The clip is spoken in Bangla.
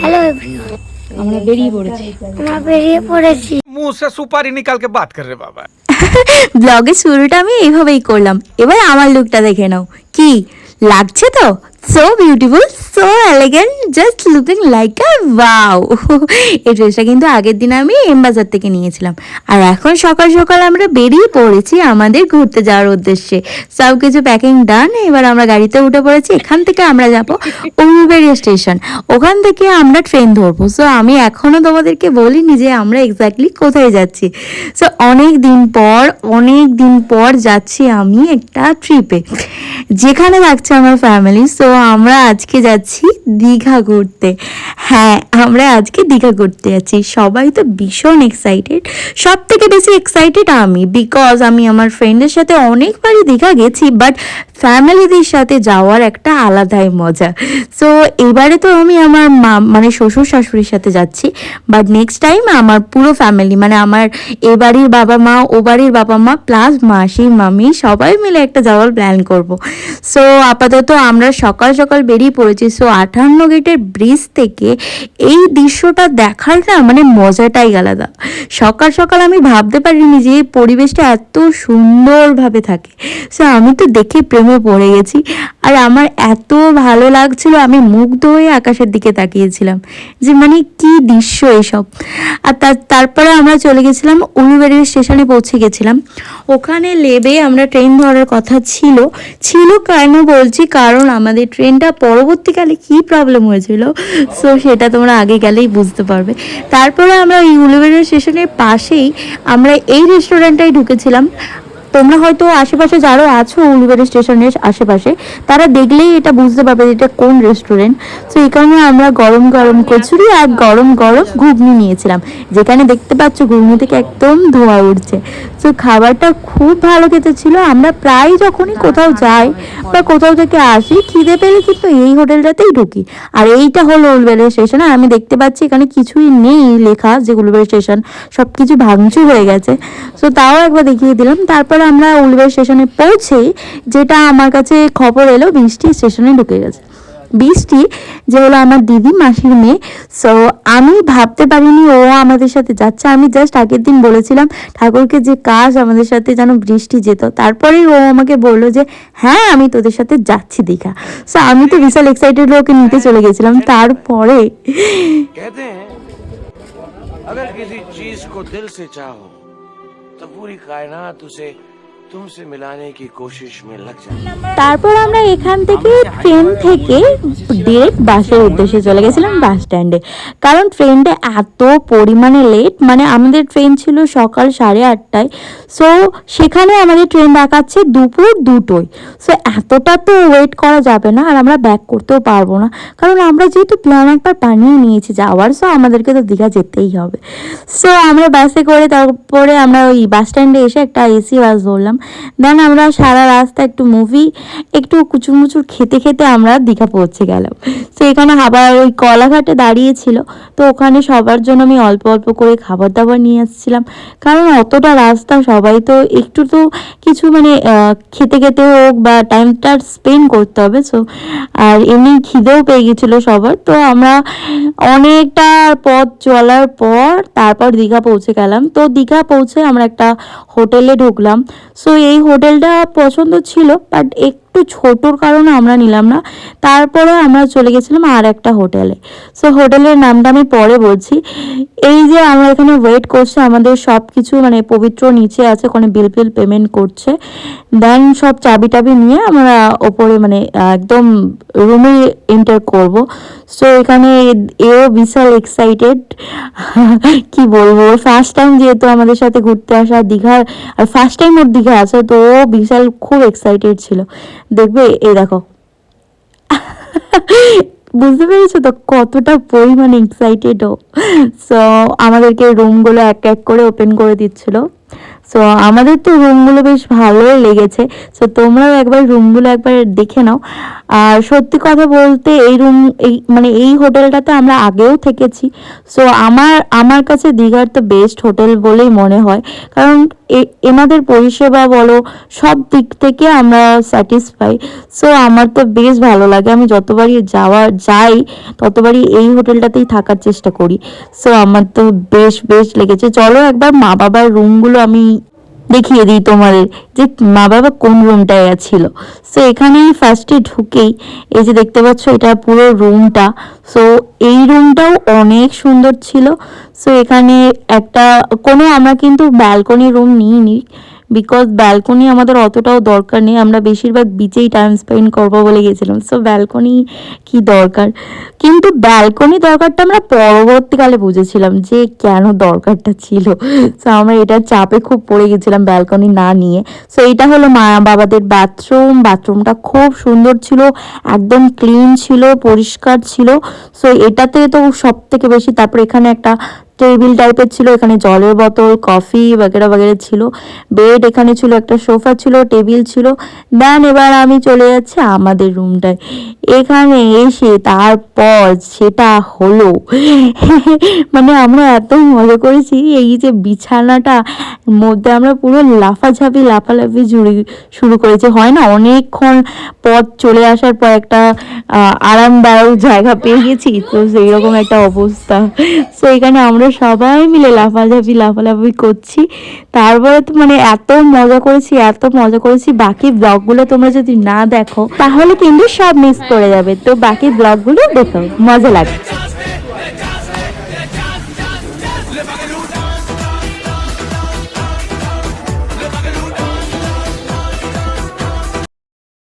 हेलो एवरीवन, আমরা বেরিয়ে পড়েছি। मुंह से सुपारी निकाल के बात कर रहे बाबा। ব্লগের শুরুটা আমি এইভাবেই করলাম। এবার আমার লুকটা দেখে নাও, কি লাগছে তো? So beautiful, so elegant, just looking like আ ওয়াও। এই ড্রেসটা কিন্তু আগের দিন আমি এমবাজার থেকে নিয়েছিলাম। আর এখন সকাল সকাল আমরা বেরিয়ে পড়েছি আমাদের ঘুরতে যাওয়ার উদ্দেশ্যে। সব কিছু প্যাকিং ডান। এবার আমরা গাড়িতে উঠে পড়েছি। এখান থেকে আমরা যাবো উলুবেড়িয়া স্টেশন, ওখান থেকে আমরা ট্রেন ধরবো। সো আমি এখনও তোমাদেরকে বলিনি যে আমরা এক্স্যাক্টলি কোথায় যাচ্ছি। সো অনেক দিন পর যাচ্ছি আমি একটা ট্রিপে, যেখানে থাকছে আমার ফ্যামিলি। সো আমরা আজকে যাচ্ছি দীঘা ঘুরতে। হ্যাঁ, আমরা আজকে দীঘা ঘুরতে যাচ্ছি। সবাই তো ভীষণ এক্সাইটেড, সব থেকে বেশি এক্সাইটেড আমি, বিকজ আমি আমার ফ্রেন্ডের সাথে অনেকবারই দীঘা গেছি, বাট ফ্যামিলিদের সাথে যাওয়ার একটা আলাদাই মজা। সো এবারে তো আমি আমার মানে শ্বশুর শাশুড়ির সাথে যাচ্ছি, বাট নেক্সট টাইম আমার পুরো ফ্যামিলি, মানে আমার এ বাড়ির বাবা মা, ও বাড়ির বাবা মা প্লাস মাসি মামি সবাই মিলে একটা যাওয়ার প্ল্যান করব। সো আপাতত আমরা সকাল সকাল বেরিয়ে পড়েছি। সো 58 গেটের ব্রিজ থেকে এই দৃশ্যটা দেখার না মানে মজাটাই আলাদা। সকাল সকাল আমি ভাবতে পারিনি যে এই পরিবেশটা এত সুন্দরভাবে থাকে। সো আমি তো দেখে প্রেমে পড়ে গেছি, আর আমার এত ভালো লাগছিল, আমি মুগ্ধ হয়ে আকাশের দিকে তাকিয়েছিলাম যে মানে কি দৃশ্য এসব। আর তারপরে আমরা চলে গেছিলাম উলুবেড়িয়া স্টেশনে, পৌঁছে গেছিলাম। ওখানে লেবে আমরা ট্রেন ধরার কথা ছিল কেন বলছি, কারণ আমাদের ট্রেনটা পরবর্তীকালে কি প্রবলেম হয়েছিল, সো সেটা তোমরা আগে গেলেই বুঝতে পারবে। তারপরে আমরা এই উলুবেড়িয়া স্টেশনের পাশেই আমরা এই রেস্টুরেন্টটাই ঢুকেছিলাম। তোমরা হয়তো আশেপাশে যারা আছো উলুবেড়িয়া স্টেশনের আশেপাশে, তারা দেখলেই এটা বুঝতে পারবে যে এটা কোন রেস্টুরেন্ট। তো এখানে আমরা গরম গরম কচুরি আর গরম গরম ঘুগনি নিয়েছিলাম, যেখানে দেখতে পাচ্ছ ঘুগনি থেকে একদম ধোঁয়া উঠছে। তো খাবারটা খুব ভালো খেতে ছিল। আমরা প্রায় যখনই কোথাও যাই বা কোথাও থেকে আসি, খিদে পেলে কিন্তু এই হোটেলটাতেই ঢুকি। আর এইটা হলো উলুবেড়িয়া স্টেশন। আর আমি দেখতে পাচ্ছি এখানে কিছুই নেই লেখা যে উলুবেড়িয়া স্টেশন, সব কিছু ভাঙচুর হয়ে গেছে। সো তাও একবার দেখিয়ে দিলাম। তারপর আমরা উলুবেড়িয়া স্টেশনে পৌঁছেই যেটা আমার কাছে খবর এলো, বৃষ্টি স্টেশনে ঢুকে গেছে। বৃষ্টি যে হলো আমার দিদি মাসির মেয়ে। সো আমি ভাবতে পারিনি ও আমাদের সাথে যাচ্ছে। আমি জাস্ট আগের দিন বলেছিলাম ঠাকুরকে যে কাজ আমাদের সাথে যেন বৃষ্টি যেত, তারপরেই ও আমাকে বললো যে হ্যাঁ আমি তোদের সাথে যাচ্ছি দীঘা। সো আমি তো বিশাল এক্সাইটেড, ওকে নিতে চলে গেছিলাম। তারপরে अगर किसी चीज को दिल से चाहो तो पूरी कायनात उसे तुमसे मिलाने की कोशिश में लग जाती है। তারপর আমরা এখান থেকে ট্রেন থেকে ডিরেক্ট বাসের উদ্দেশ্যে চলে গেছিলাম বাস স্ট্যান্ডে, কারণ ট্রেনটা এত পরিমাণে লেট। মানে আমাদের ট্রেন ছিল সকাল 8:30টায়। সো সেখানে আমাদের ট্রেন দেখাচ্ছে দুপুর 2টোয়। সো এতটা তো ওয়েট করা যাবে না, আর আমরা ব্যাক করতেও পারবো না, কারণ আমরা যেহেতু প্ল্যান একবার বানিয়ে নিয়েছি যাওয়ার। সো আমাদেরকে তো দীঘা যেতেই হবে। সো আমরা বাসে করে তারপরে আমরা ওই বাস স্ট্যান্ডে এসে একটা এসি বাস ধরলাম। দেন আমরা সারা রাস্তা একটু মুভি, একটু কুচুরমুচুর খেতে খেতে আমরা দীঘা পৌঁছে গেলাম। তো এখানে আবার ওই কলাঘাটে দাঁড়িয়েছিল, তো ওখানে সবার জন্য আমি অল্প অল্প করে খাবার দাবার নিয়ে আসছিলাম, কারণ অতটা রাস্তা সবাই তো একটু তো কিছু মানে খেতে খেতে হোক বা টাইমটা স্পেন্ড করতে হবে। সো আর এমনি খিদেও পেয়ে গেছিলো সবার। তো আমরা অনেকটা পথ চলার পর তারপর দীঘা পৌঁছে গেলাম। তো দীঘা পৌঁছে আমরা একটা হোটেলে ঢুকলাম। সো এই হোটেলটা পছন্দ ছিল, বাট একটু ছোটোর কারণে আমরা নিলাম না। তারপরে আমরা চলে গেছিলাম আর একটা হোটেলে। সো হোটেলের নামটা আমি পরে বলছি। এই যে আমরা এখানে ওয়েট করছি, আমাদের সব কিছু মানে পবিত্র নিচে আছে, ওখানে বিল পেমেন্ট করছে। দেন সব চাবি টাবি নিয়ে আমরা ওপরে মানে একদম রুমে এন্টার করব। সো এখানে এও বিশাল এক্সাইটেড, কি বলবো, ফার্স্ট টাইম যেহেতু আমাদের সাথে ঘুরতে আসা দীঘার, আর ফার্স্ট টাইম ওর দীঘা আছে, তো ও বিশাল খুব এক্সাইটেড ছিল। দেখবে এই দেখো, বুঝতে পেরেছো তো কতটা পরিমাণে এক্সাইটেড ও। সো আমাদেরকে রুমগুলো এক এক করে ওপেন করে দিচ্ছিল। সো আমাদের তো রুমগুলো বেশ ভালোই লেগেছে। সো তোমরাও একবার রুমগুলো একবার দেখে নাও। আর সত্যি কথা বলতে এই হোটেলটাতে আমরা আগেও থেকেছি। সো আমার কাছে দীঘার তো বেস্ট হোটেল বলেই মনে হয়, কারণ এনাদের পরিষেবা বলো সব দিক থেকে আমরা স্যাটিসফাই। সো আমার তো বেশ ভালো লাগে, আমি যতবারই যাই ততবারই এই হোটেলটাতেই থাকার চেষ্টা করি। সো আমার তো বেশ বেশ লেগেছে। চলো একবার মা বাবার রুমগুলো আমি দেখিয়ে দিই তোমাদের, যে মা বাবা কোন রুমটায় ছিল। সো এখানেই ফার্স্টে ঢুকেই এই যে দেখতে পাচ্ছ এটা পুরো রুমটা। সো এই রুমটাও অনেক সুন্দর ছিল। সো এখানে আমরা কিন্তু ব্যালকনি রুম নিইনি, বিকজ ব্যালকনি আমাদের অতটাও দরকার নেই, আমরা বেশিরভাগ বিচেই টাইম স্পেন্ড করবো বলে গেছিলাম। সো ব্যালকনি কি দরকার, কিন্তু ব্যালকনি দরকারটা আমরা পরবর্তীকালে বুঝেছিলাম যে কেন দরকারটা ছিল। সো আমরা এটার চাপে খুব পড়ে গেছিলাম ব্যালকনি না নিয়ে। সো এটা হলো মা বাবাদের বাথরুমটা খুব সুন্দর ছিল, একদম ক্লিন ছিল, পরিষ্কার ছিল। সো এটাতে তো সব থেকে বেশি। তারপর এখানে একটা টেবিল টাইপের ছিল, এখানে জলের বোতল, কফি বাগেরা বাগেরা ছিল, বেড এখানে ছিল, একটা সোফা ছিল, টেবিল ছিল। দেন এবার আমি চলে যাচ্ছি আমাদের রুমটায়। এখানে এসে তারপর সেটা হলো মানে আমরা এত মজা করেছি, এই যে বিছানাটা মধ্যে আমরা পুরো লাফালাফি শুরু করেছি। হয় না, অনেকক্ষণ পথ চলে আসার পর একটা আরামদায়ক জায়গা পেয়ে গেছি, তো সেই রকম একটা অবস্থা। সো এখানে আমরা সবাই মিলে লাফালাফি করছি। তারপরে তো মানে এত মজা করেছি, বাকি ব্লগগুলো তোমরা যদি না দেখো তাহলে কিন্তু সব মিস করে যাবে। তো বাকি ব্লগগুলো দেখো, মজা লাগে।